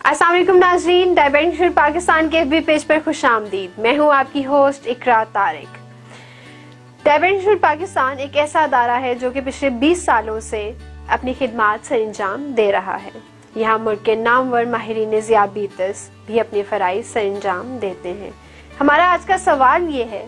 अस्सलाम वालेकुम नाज़रीन, डायबिटिक पाकिस्तान के FB पेज पर खुशामदीद। मैं हूं आपकी होस्ट इकरा तारिक। डायबिटिक पाकिस्तान एक ऐसा अदारा है जो कि पिछले 20 सालों से अपनी खिदमात सर अंजाम दे रहा है। यहाँ मुल्क के नामवर माहिरीन ज़ियाबीतस भी अपने फ़राइज़ सर अंजाम देते हैं। हमारा आज का सवाल ये है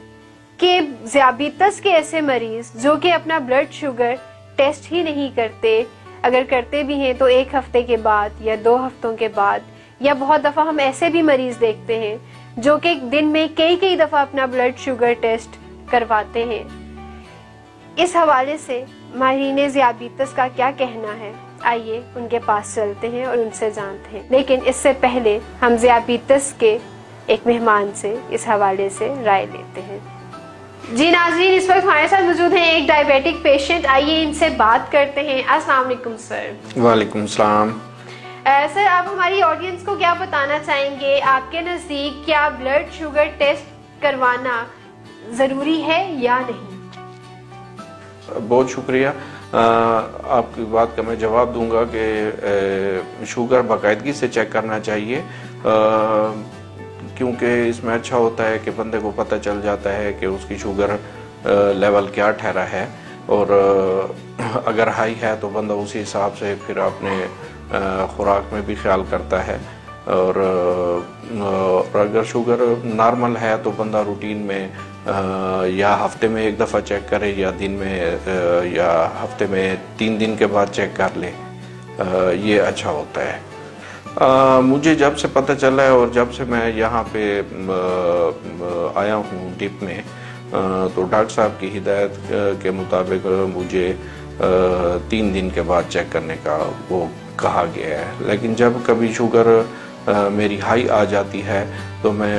कि ज़ियाबीतस के ऐसे मरीज जो कि अपना ब्लड शुगर टेस्ट ही नहीं करते, अगर करते भी हैं तो 1 हफ्ते के बाद या 2 हफ्तों के बाद, या बहुत दफ़ा हम ऐसे भी मरीज देखते हैं जो कि दिन में कई दफ़ा अपना ब्लड शुगर टेस्ट करवाते हैं। इस हवाले से माहिरीन ज़ियाबीतस का क्या कहना है, आइए उनके पास चलते हैं और उनसे जानते हैं। लेकिन इससे पहले हम ज़ियाबीतस के एक मेहमान से इस हवाले से राय लेते हैं। जी नाज़रीन, इस वक्त हमारे साथ मौजूद हैं एक डायबिटिक पेशेंट, आइए इनसे बात करते हैं। अस्सलाम वालेकुम सर। वालेकुम सलाम। सर, आप हमारी ऑडियंस को क्या बताना चाहेंगे, आपके नज़दीक क्या ब्लड शुगर टेस्ट करवाना ज़रूरी है या नहीं? बहुत शुक्रिया। आपकी बात का मैं जवाब दूंगा कि शुगर बाकायदगी से चेक करना चाहिए, क्योंकि इसमें अच्छा होता है कि बंदे को पता चल जाता है कि उसकी शुगर लेवल क्या ठहरा है, और अगर हाई है तो बंदा उसी हिसाब से फिर अपने खुराक में भी ख्याल करता है, और अगर शुगर नॉर्मल है तो बंदा रूटीन में या हफ्ते में 1 दफ़ा चेक करे, या दिन में या हफ्ते में 3 दिन के बाद चेक कर ले, ये अच्छा होता है। मुझे जब से पता चला है और जब से मैं यहाँ पे आया हूँ डिप में, तो डॉक्टर साहब की हिदायत के मुताबिक मुझे 3 दिन के बाद चेक करने का वो कहा गया है। लेकिन जब कभी शुगर मेरी हाई आ जाती है तो मैं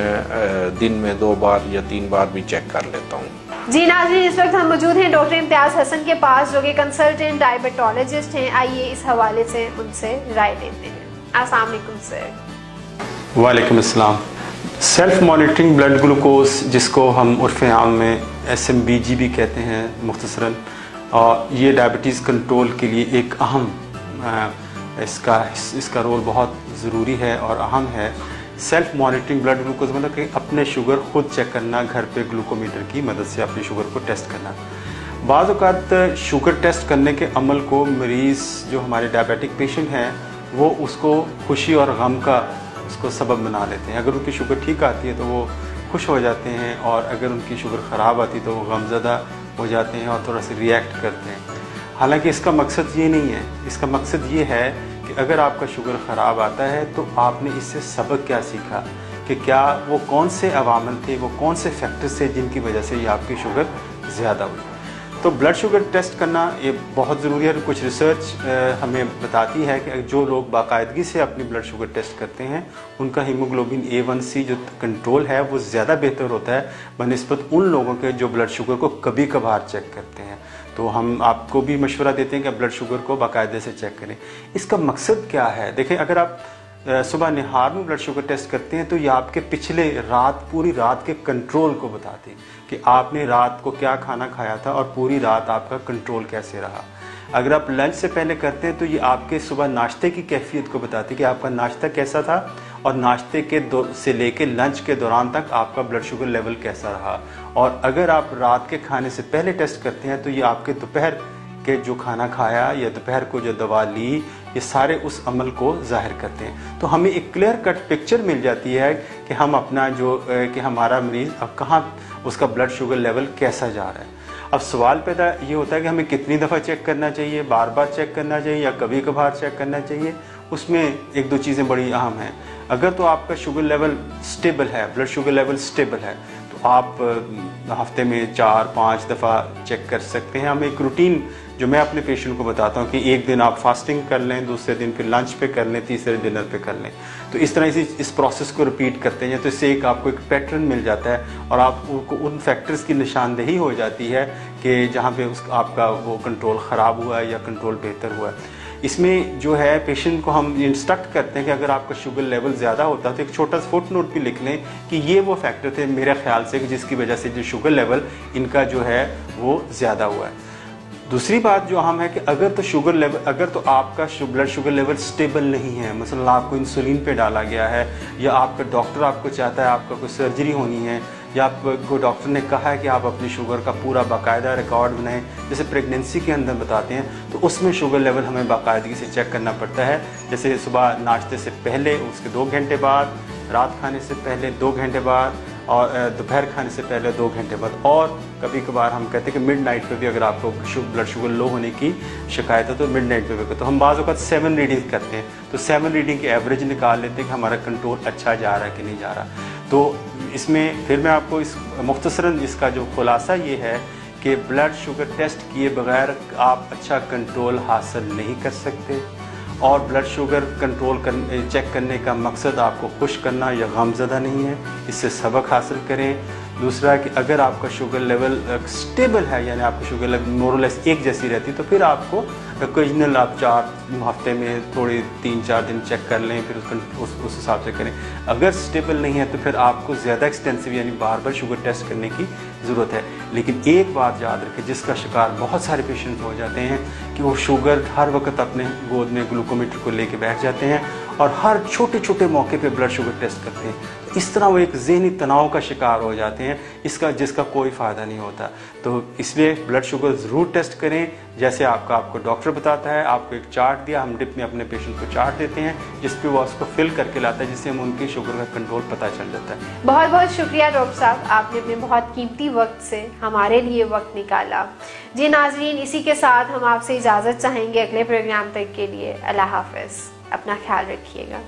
दिन में 2 बार या 3 बार भी चेक कर लेता हूँ। जी नाज़रीन, इस वक्त हम मौजूद हैं डॉक्टर इम्तियाज़ हसन के पास, जो कि कंसल्टेंट डायबिटोलॉजिस्ट हैं। आइए इस हवाले से उनसे राय लेते हैं। अस्सलाम वालेकुम सर। वालेकुम अस्सलाम। सेल्फ मॉनिटरिंग ब्लड ग्लूकोज, जिसको हम उर्फ़ आम में SMBG भी कहते हैं मुख्तसरन, और ये डायबिटीज़ कंट्रोल के लिए एक अहम इसका रोल बहुत ज़रूरी है और अहम है। सेल्फ मॉनिटरिंग ब्लड ग्लूकोज मतलब कि अपने शुगर खुद चेक करना, घर पे ग्लूकोमीटर की मदद से अपनी शुगर को टेस्ट करना। बाज़ औक़ात शुगर टेस्ट करने के अमल को मरीज़ जो हमारे डायबिटिक पेशेंट हैं वो उसको खुशी और गम का उसको सबब बना लेते हैं। अगर उनकी शुगर ठीक आती है तो वो खुश हो जाते हैं, और अगर उनकी शुगर ख़राब आती है तो वो गमज़दा हो जाते हैं और थोड़ा सा रिएक्ट करते हैं। हालांकि इसका मकसद ये नहीं है। इसका मकसद ये है कि अगर आपका शुगर ख़राब आता है तो आपने इससे सबक क्या सीखा, कि क्या वो कौन से अवामल थे, वो कौन से फैक्टर्स थे जिनकी वजह से ये आपकी शुगर ज़्यादा हुई। तो ब्लड शुगर टेस्ट करना ये बहुत ज़रूरी है। कुछ रिसर्च हमें बताती है कि जो लोग बाकायदगी से अपनी ब्लड शुगर टेस्ट करते हैं उनका हीमोग्लोबिन A1C जो कंट्रोल है वो ज़्यादा बेहतर होता है बनिस्बत उन लोगों के जो ब्लड शुगर को कभी कभार चेक करते हैं। तो हम आपको भी मशवरा देते हैं कि ब्लड शुगर को बाकायदे से चेक करें। इसका मकसद क्या है? देखें, अगर आप सुबह निहार में ब्लड शुगर टेस्ट करते हैं तो ये आपके पिछले रात, पूरी रात के कंट्रोल को बताते हैं कि आपने रात को क्या खाना खाया था और पूरी रात आपका कंट्रोल कैसे रहा। अगर आप लंच से पहले करते हैं तो ये आपके सुबह नाश्ते की कैफियत को बताते हैं कि आपका नाश्ता कैसा था, और नाश्ते के से लेके लंच के दौरान तक आपका ब्लड शुगर लेवल कैसा रहा। और अगर आप रात के खाने से पहले टेस्ट करते हैं तो ये आपके दोपहर के जो खाना खाया या दोपहर को जो दवा ली, ये सारे उस अमल को जाहिर करते हैं। तो हमें एक क्लियर कट पिक्चर मिल जाती है कि हम अपना कि हमारा मरीज़ अब कहाँ, उसका ब्लड शुगर लेवल कैसा जा रहा है। अब सवाल पैदा ये होता है कि हमें कितनी दफ़ा चेक करना चाहिए, बार बार चेक करना चाहिए या कभी कभार चेक करना चाहिए। उसमें 1-2 चीज़ें बड़ी अहम हैं। अगर तो आपका शुगर लेवल स्टेबल है, ब्लड शुगर लेवल स्टेबल है, तो आप हफ्ते में 4-5 दफ़ा चेक कर सकते हैं। हम एक रूटीन जो मैं अपने पेशेंट को बताता हूँ कि एक दिन आप फास्टिंग कर लें, दूसरे दिन फिर लंच पे कर लें, तीसरे डिनर पे कर लें। तो इस तरह से इस प्रोसेस को रिपीट करते हैं तो इससे आपको एक पैटर्न मिल जाता है और आपको उन फैक्टर्स की निशानदेही हो जाती है कि जहाँ पे आपका वो कंट्रोल ख़राब हुआ है या कंट्रोल बेहतर हुआ है। इसमें जो है पेशेंट को हम इंस्ट्रक्ट करते हैं कि अगर आपका शुगर लेवल ज़्यादा होता है तो एक छोटा सा फुट नोट भी लिख लें कि ये वो फैक्टर थे मेरे ख्याल से जिसकी वजह से जो शुगर लेवल इनका जो है वो ज़्यादा हुआ है। दूसरी बात जो अहम है कि अगर तो आपका ब्लड शुगर लेवल स्टेबल नहीं है, मसलन आपको इंसुलिन पे डाला गया है, या आपका डॉक्टर आपको चाहता है आपका कोई सर्जरी होनी है, या आपको डॉक्टर ने कहा है कि आप अपनी शुगर का पूरा बाकायदा रिकॉर्ड बनाएं, जैसे प्रेगनेंसी के अंदर बताते हैं, तो उसमें शुगर लेवल हमें बाकायदगी से चेक करना पड़ता है। जैसे सुबह नाश्ते से पहले, उसके 2 घंटे बाद, रात खाने से पहले 2 घंटे बाद, और दोपहर खाने से पहले 2 घंटे बाद, और कभी कभार हम कहते हैं कि मिड नाइट पर भी अगर आपको ब्लड शुगर लो होने की शिकायत है तो मिड नाइट पर भी, तो हम बाज़ वक़्त 7 रीडिंग करते हैं, तो 7 रीडिंग की एवरेज निकाल लेते हैं कि हमारा कंट्रोल अच्छा जा रहा है कि नहीं जा रहा। तो इसमें फिर मैं आपको इस मुख्तसरन इसका जो खुलासा ये है कि ब्लड शुगर टेस्ट किए बगैर आप अच्छा कंट्रोल हासिल नहीं कर सकते, और ब्लड शुगर चेक करने का मकसद आपको खुश करना या गमज़दा नहीं है, इससे सबक हासिल करें। दूसरा कि अगर आपका शुगर लेवल स्टेबल है, यानी आपकी शुगर लेवल मोरलेस एक जैसी रहती, तो फिर आपको ओकेजनल आप 4 हफ्ते में थोड़ी 3-4 दिन चेक कर लें, फिर उस हिसाब से करें। अगर स्टेबल नहीं है तो फिर आपको ज़्यादा एक्सटेंसिव यानी बार बार शुगर टेस्ट करने की ज़रूरत है। लेकिन एक बात याद रखें, जिसका शिकार बहुत सारे पेशेंट हो जाते हैं कि वो शुगर हर वक्त अपने गोद में ग्लूकोमीटर को लेके बैठ जाते हैं और हर छोटे छोटे मौके पे ब्लड शुगर टेस्ट करते हैं। इस तरह वो एक ज़हनी तनाव का शिकार हो जाते हैं, जिसका कोई फ़ायदा नहीं होता। तो इसलिए ब्लड शुगर ज़रूर टेस्ट करें, जैसे आपको डॉक्टर बताता है। आपको एक चार्ट दिया, हम डिप में अपने पेशेंट को चार्ट देते हैं जिस पे वो उसको फिल करके लाता है, जिससे हम उनकी शुगर का कंट्रोल पता चल जाता है। बहुत बहुत शुक्रिया डॉक्टर साहब, आपने अपने बहुत कीमती वक्त से हमारे लिए वक्त निकाला। जी नाजरीन, इसी के साथ हम आपसे इजाज़त चाहेंगे अगले प्रोग्राम तक के लिए। अल्लाह हाफ़िज़, अपना ख्याल रखिएगा।